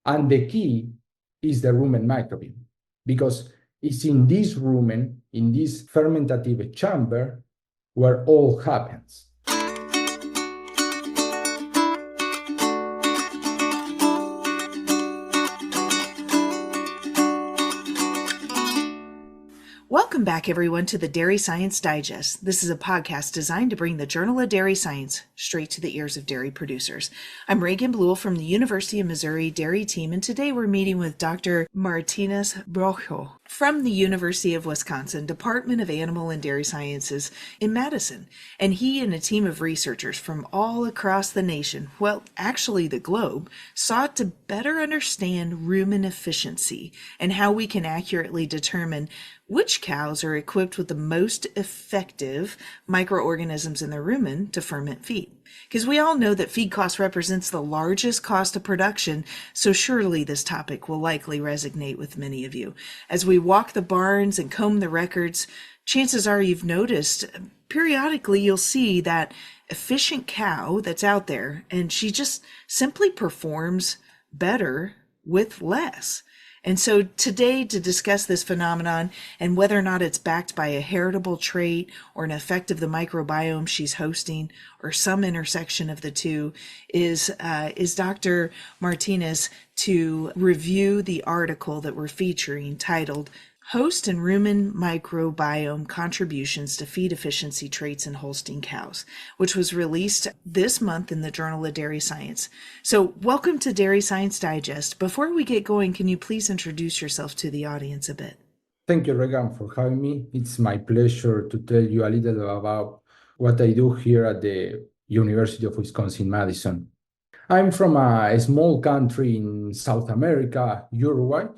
And the key is the rumen microbiome, because it's in this rumen, in this fermentative chamber, where all happens. Welcome back, everyone, to the Dairy Science Digest. This is a podcast designed to bring the Journal of Dairy Science straight to the ears of dairy producers. I'm Reagan Bluel from the University of Missouri Dairy Team, and today we're meeting with Dr. Martinez Boggio from the University of Wisconsin, Department of Animal and Dairy Sciences in Madison. And he and a team of researchers from all across the nation, well, actually the globe, sought to better understand rumen efficiency and how we can accurately determine which cows are equipped with the most effective microorganisms in their rumen to ferment feed. Because we all know that feed cost represents the largest cost of production, so surely this topic will likely resonate with many of you. As we walk the barns and comb the records, chances are you've noticed periodically you'll see that efficient cow that's out there, and she just simply performs better with less. And so today, to discuss this phenomenon and whether or not it's backed by a heritable trait or an effect of the microbiome she's hosting or some intersection of the two, is Dr. Martinez to review the article that we're featuring titled Host and Rumen Microbiome Contributions to Feed Efficiency Traits in Holstein Cows, which was released this month in the Journal of Dairy Science. So welcome to Dairy Science Digest. Before we get going, can you please introduce yourself to the audience a bit? Thank you, Reagan, for having me. It's my pleasure to tell you a little about what I do here at the University of Wisconsin-Madison. I'm from a small country in South America, Uruguay,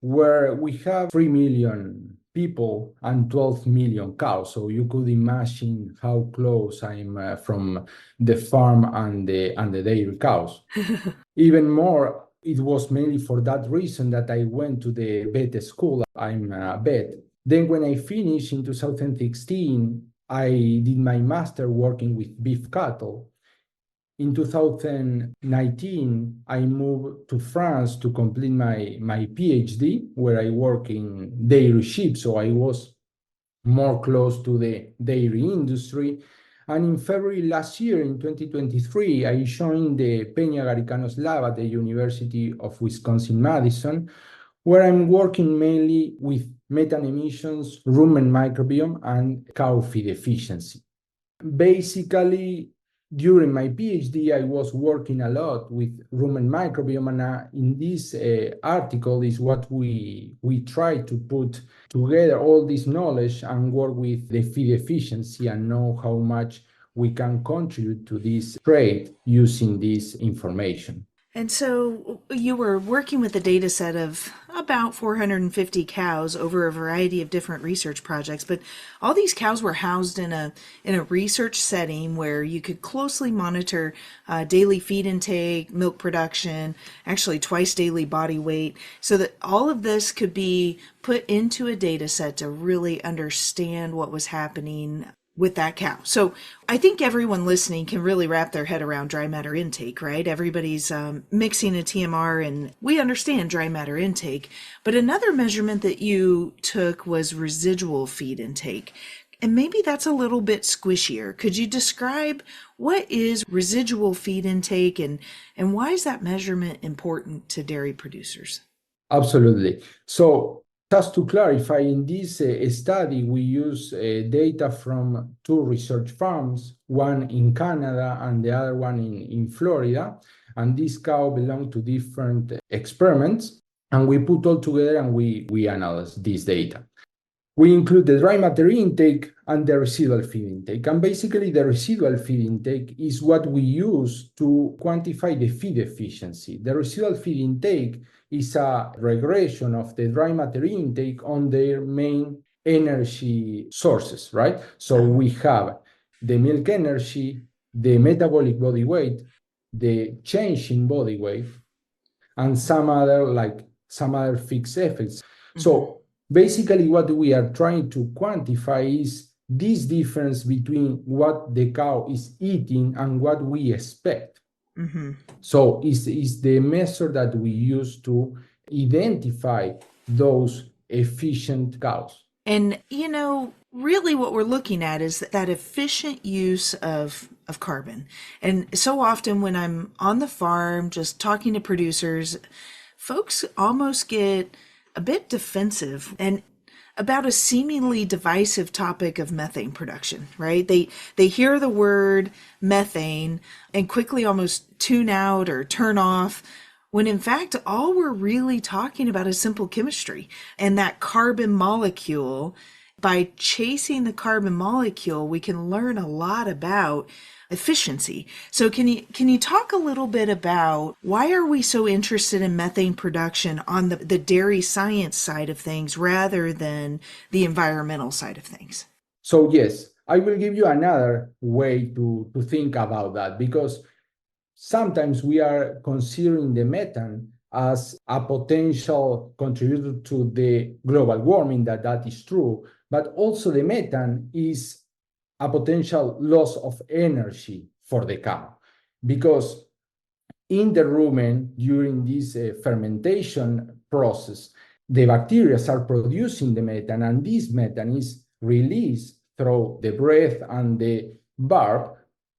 where we have 3 million people and 12 million cows. So you could imagine how close I'm from the farm and the dairy cows. Even more, it was mainly for that reason that I went to the vet school. I'm a vet. Then when I finished in 2016, I did my master working with beef cattle. In 2019, I moved to France to complete my PhD, where I work in dairy sheep, so I was more close to the dairy industry. And in February last year, in 2023, I joined the Peña Garicano's lab at the University of Wisconsin-Madison, where I'm working mainly with methane emissions, rumen microbiome, and cow feed efficiency. Basically, during my PhD, I was working a lot with rumen microbiome, and in this article is what we try to put together all this knowledge and work with the feed efficiency and know how much we can contribute to this trait using this information. And so you were working with a data set of about 450 cows over a variety of different research projects, but all these cows were housed in a research setting where you could closely monitor daily feed intake, milk production, actually twice daily body weight, so that all of this could be put into a data set to really understand what was happening with that cow. So I think everyone listening can really wrap their head around dry matter intake, right? Everybody's mixing a TMR, and we understand dry matter intake. But another measurement that you took was residual feed intake. And maybe that's a little bit squishier. Could you describe what is residual feed intake and why is that measurement important to dairy producers? Absolutely. So just to clarify, in this study, we use data from 2 research farms, one in Canada and the other one in Florida. And this cow belonged to different experiments. And we put all together and we analyze this data. We include the dry matter intake and the residual feed intake. And basically, the residual feed intake is what we use to quantify the feed efficiency. The residual feed intake is a regression of the dry matter intake on their main energy sources, right? So we have the milk energy, the metabolic body weight, the change in body weight, and some other fixed effects. Mm-hmm. So basically, what we are trying to quantify is this difference between what the cow is eating and what we expect. Mm-hmm. So it's the method that we use to identify those efficient cows. And, really what we're looking at is that efficient use of carbon. And so often when I'm on the farm just talking to producers, folks almost get a bit defensive and about a seemingly divisive topic of methane production, right? They hear the word methane and quickly almost tune out or turn off, when in fact all we're really talking about is simple chemistry. And that carbon molecule, by chasing the carbon molecule, we can learn a lot about efficiency. So can you talk a little bit about why are we so interested in methane production on the dairy science side of things rather than the environmental side of things? So yes, I will give you another way to think about that, because sometimes we are considering the methane as a potential contributor to the global warming, that is true, but also the methane is a potential loss of energy for the cow, because in the rumen, during this fermentation process, the bacteria are producing the methane, and this methane is released through the breath and the burp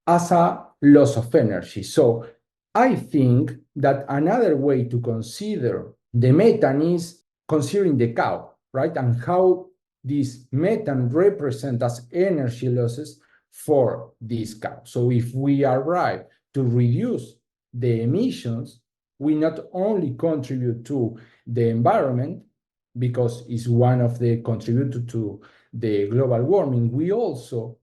as a loss of energy. So I think that another way to consider the methane is considering the cow, right? And how this methane represents as energy losses for this cow. So if we arrive to reduce the emissions, we not only contribute to the environment, because it's one of the contributors to the global warming, we also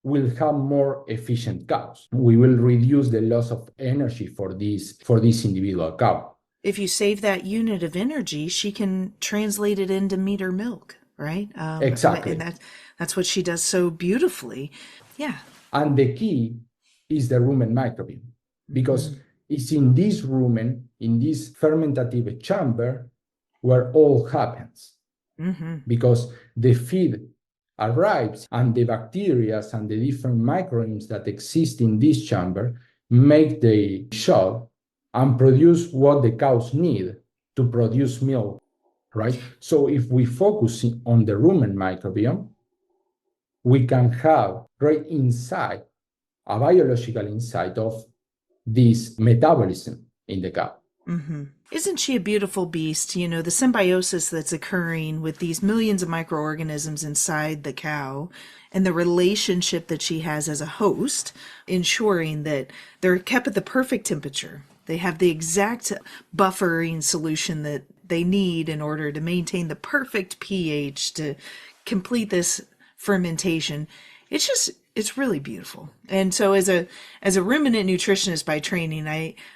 will have more efficient cows. We will reduce the loss of energy for this individual cow. If you save that unit of energy, she can translate it into meat or milk, right? Exactly. And that's what she does so beautifully. Yeah. And the key is the rumen microbiome, because it's in this rumen, in this fermentative chamber, where all happens. Because the feed arrives and the bacteria and the different microorganisms that exist in this chamber make the job and produce what the cows need to produce milk, right? So if we focus on the rumen microbiome, we can have great insight, a biological insight of this metabolism in the cow. Isn't she a beautiful beast? The symbiosis that's occurring with these millions of microorganisms inside the cow and the relationship that she has as a host, ensuring that they're kept at the perfect temperature. They have the exact buffering solution that they need in order to maintain the perfect pH to complete this fermentation. It's really beautiful. And so as a ruminant nutritionist by training,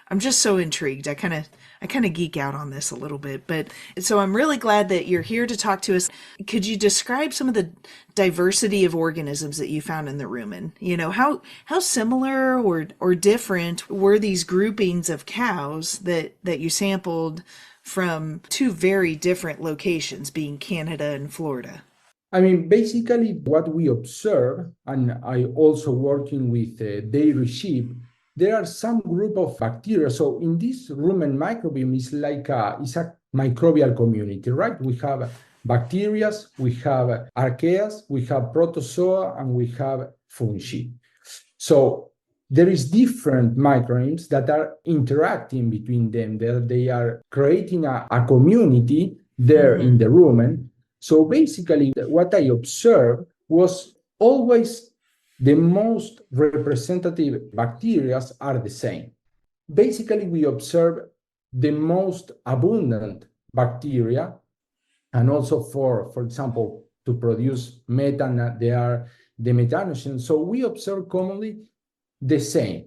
I'm just so intrigued. I kind of geek out on this a little bit, but so I'm really glad that you're here to talk to us. Could you describe some of the diversity of organisms that you found in the rumen? How similar or different were these groupings of cows that you sampled from two very different locations, being Canada and Florida? I mean, basically what we observe, and I also working with dairy sheep, there are some group of bacteria. So in this rumen microbiome, it's a microbial community, right? We have bacteria, we have archaeas, we have protozoa, and we have fungi. So there is different microorganisms that are interacting between them. They are creating a community there in the rumen. So basically, what I observed was always the most representative bacteria are the same. Basically, we observe the most abundant bacteria, and also for example, to produce methane, they are the methanogens. So we observe commonly the same.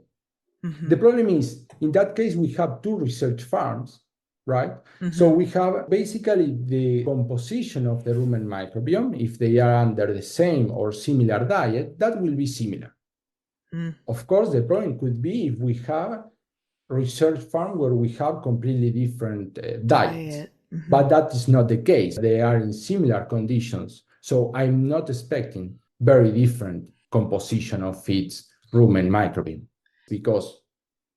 The problem is, in that case, we have two research farms, right? So we have basically the composition of the rumen microbiome. If they are under the same or similar diet, that will be similar. Of course, the problem could be if we have research farm where we have completely different diets. But that is not the case. They are in similar conditions. So I'm not expecting very different composition of its rumen microbiome, because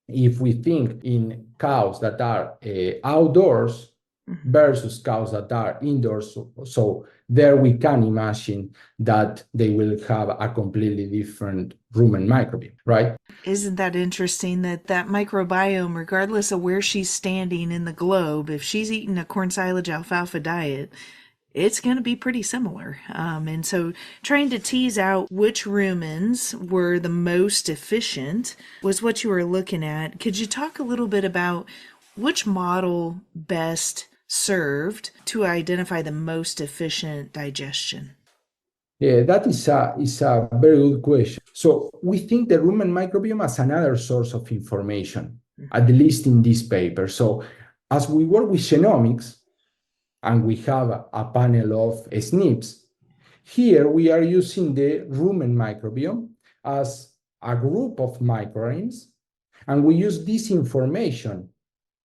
if we think in cows that are outdoors versus cows that are indoors. So there we can imagine that they will have a completely different rumen microbiome, right? Isn't that interesting that microbiome, regardless of where she's standing in the globe, if she's eating a corn silage alfalfa diet, it's going to be pretty similar. And so trying to tease out which rumens were the most efficient was what you were looking at. Could you talk a little bit about which model best served to identify the most efficient digestion? Yeah, that is a very good question. So we think the rumen microbiome as another source of information, at least in this paper. So as we work with genomics, and we have a panel of SNPs, here we are using the rumen microbiome as a group of microorganisms, and we use this information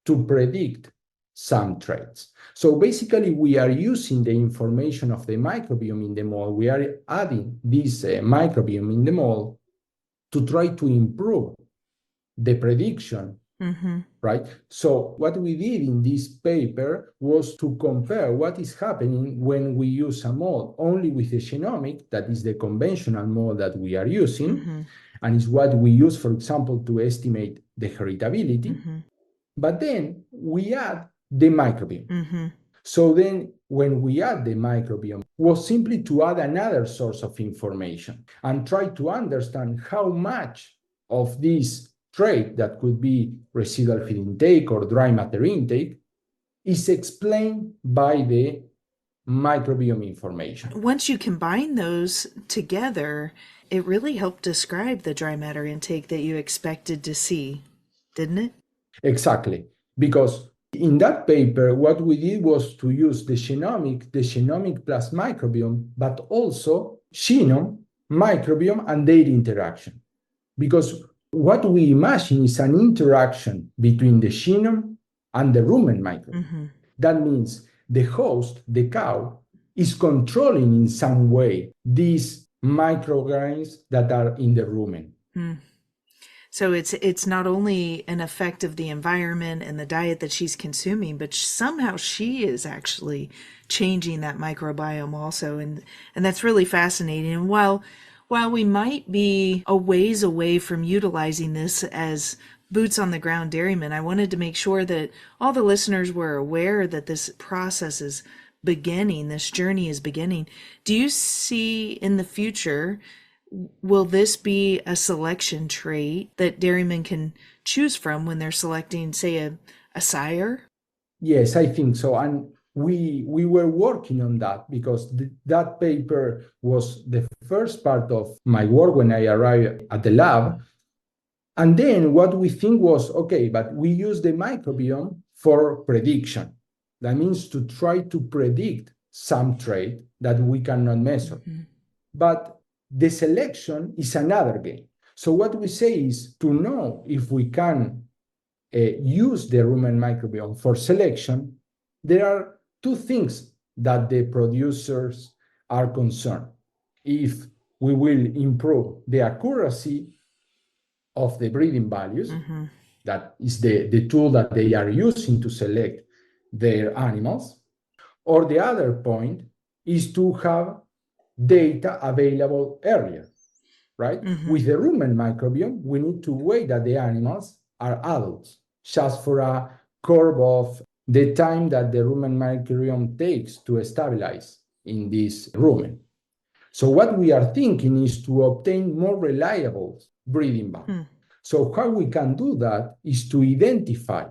to predict some traits. So basically, we are using the information of the microbiome in the model. We are adding this microbiome in the model to try to improve the prediction, right? So what we did in this paper was to compare what is happening when we use a model only with the genomic, that is the conventional model that we are using, and is what we use, for example, to estimate the heritability. But then we add the microbiome. So then when we add the microbiome, was simply to add another source of information and try to understand how much of this trait that could be residual feed intake or dry matter intake is explained by the microbiome information. Once you combine those together, it really helped describe the dry matter intake that you expected to see, didn't it? Exactly, because in that paper, what we did was to use the genomic plus microbiome, but also genome, microbiome, and their interaction. Because what we imagine is an interaction between the genome and the rumen microbiome. That means the host, the cow, is controlling in some way these microorganisms that are in the rumen. So it's not only an effect of the environment and the diet that she's consuming, but somehow she is actually changing that microbiome also, and that's really fascinating. And while we might be a ways away from utilizing this as boots on the ground dairymen, I wanted to make sure that all the listeners were aware that this process is beginning, this journey is beginning. Do you see in the future, will this be a selection trait that dairymen can choose from when they're selecting, say, a sire? Yes, I think so. And we were working on that because that paper was the first part of my work when I arrived at the lab. And then what we think was, okay, but we use the microbiome for prediction. That means to try to predict some trait that we cannot measure. But the selection is another game. So what we say is to know if we can use the rumen microbiome for selection, there are two things that the producers are concerned. If we will improve the accuracy of the breeding values, that is the tool that they are using to select their animals, or the other point is to have data available earlier, right? With the rumen microbiome, we need to wait that the animals are adults, just for a curve of the time that the rumen microbiome takes to stabilize in this rumen. So what we are thinking is to obtain more reliable breeding values. So how we can do that is to identify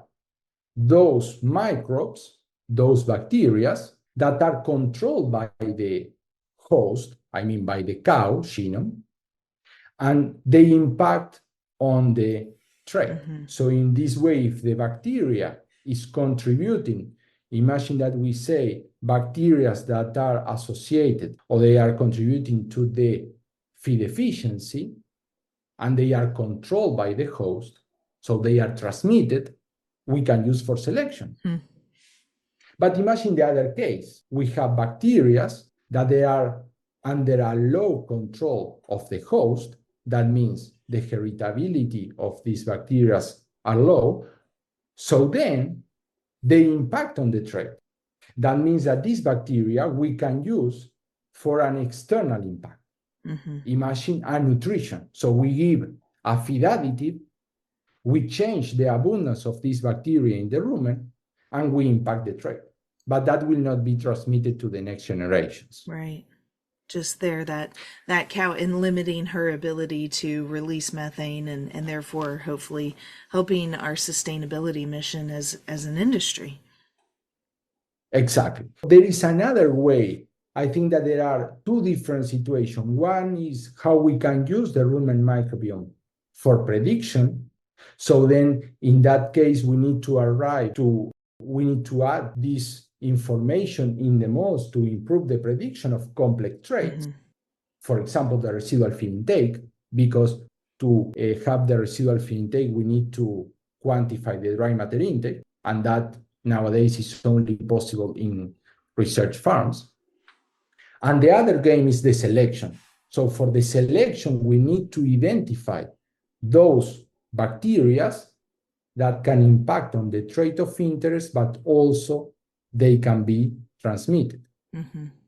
those microbes, those bacteria that are controlled by the host, I mean by the cow genome, and they impact on the trait. So in this way, if the bacteria is contributing, imagine that we say bacteria that are associated or they are contributing to the feed efficiency, and they are controlled by the host, so they are transmitted, we can use for selection. But imagine the other case. We have bacteria that they are under a low control of the host. That means the heritability of these bacteria are low. So then they impact on the trait. That means that these bacteria we can use for an external impact. Imagine a nutrition. So we give a feed additive, we change the abundance of these bacteria in the rumen, and we impact the trait. But that will not be transmitted to the next generations. Right. Just there, that cow, and limiting her ability to release methane, and therefore hopefully helping our sustainability mission as an industry. Exactly. There is another way. I think that there are two different situations. One is how we can use the rumen microbiome for prediction. So then in that case, we need to add this information in the models to improve the prediction of complex traits. For example, the residual feed intake, because to have the residual feed intake, we need to quantify the dry matter intake, and that nowadays is only possible in research farms. And the other game is the selection. So for the selection, we need to identify those bacteria that can impact on the trait of interest, but also they can be transmitted.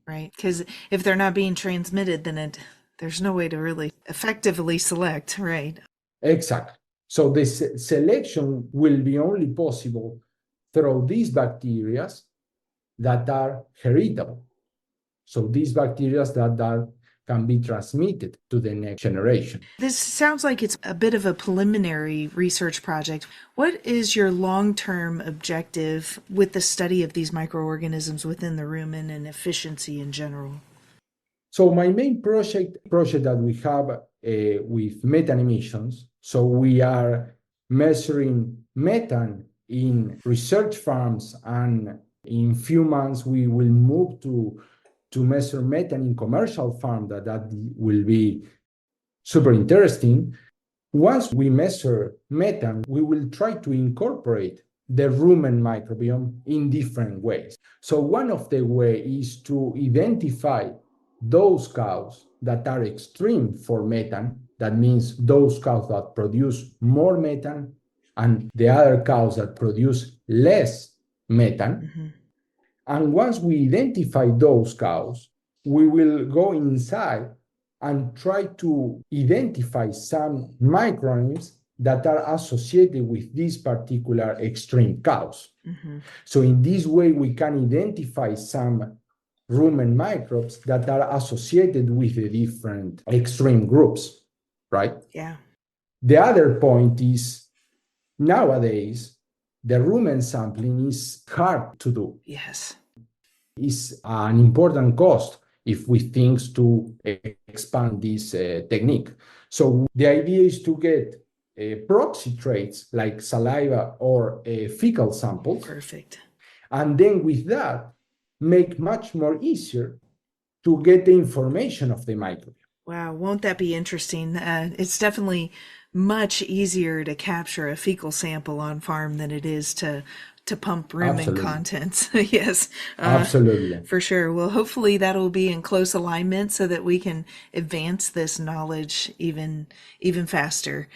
Right, because if they're not being transmitted, then there's no way to really effectively select, right? Exactly. So the selection will be only possible through these bacteria that are heritable. So these bacteria that can be transmitted to the next generation. This sounds like it's a bit of a preliminary research project. What is your long-term objective with the study of these microorganisms within the rumen and efficiency in general? So my main project that we have with methane emissions, so we are measuring methane in research farms, and in few months we will move to measure methane in commercial farm. That will be super interesting. Once we measure methane, we will try to incorporate the rumen microbiome in different ways. So one of the ways is to identify those cows that are extreme for methane. That means those cows that produce more methane and the other cows that produce less methane. And once we identify those cows, we will go inside and try to identify some microorganisms that are associated with these particular extreme cows. So in this way, we can identify some rumen microbes that are associated with the different extreme groups, right? Yeah. The other point is, nowadays, the rumen sampling is hard to do. Yes. It's an important cost if we think to expand this technique. So the idea is to get proxy traits like saliva or fecal samples. Perfect. And then with that, make much more easier to get the information of the microbiome. Wow, won't that be interesting? It's definitely much easier to capture a fecal sample on farm than it is to pump rumen contents. Yes. Absolutely. For sure. Well, hopefully that'll be in close alignment so that we can advance this knowledge even faster.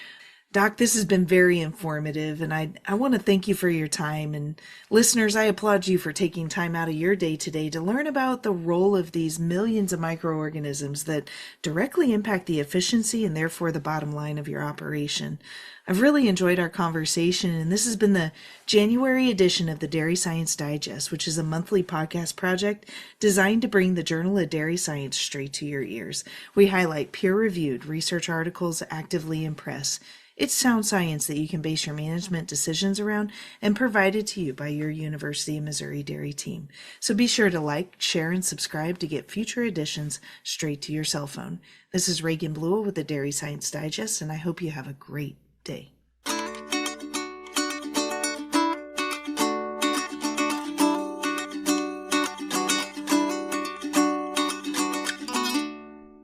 Doc, this has been very informative, and I want to thank you for your time. And listeners, I applaud you for taking time out of your day today to learn about the role of these millions of microorganisms that directly impact the efficiency and therefore the bottom line of your operation. I've really enjoyed our conversation, and this has been the January edition of the Dairy Science Digest, which is a monthly podcast project designed to bring the Journal of Dairy Science straight to your ears. We highlight peer-reviewed research articles actively in press. It's sound science that you can base your management decisions around and provided to you by your University of Missouri Dairy team. So be sure to like, share, and subscribe to get future editions straight to your cell phone. This is Reagan Bluel with the Dairy Science Digest, and I hope you have a great day.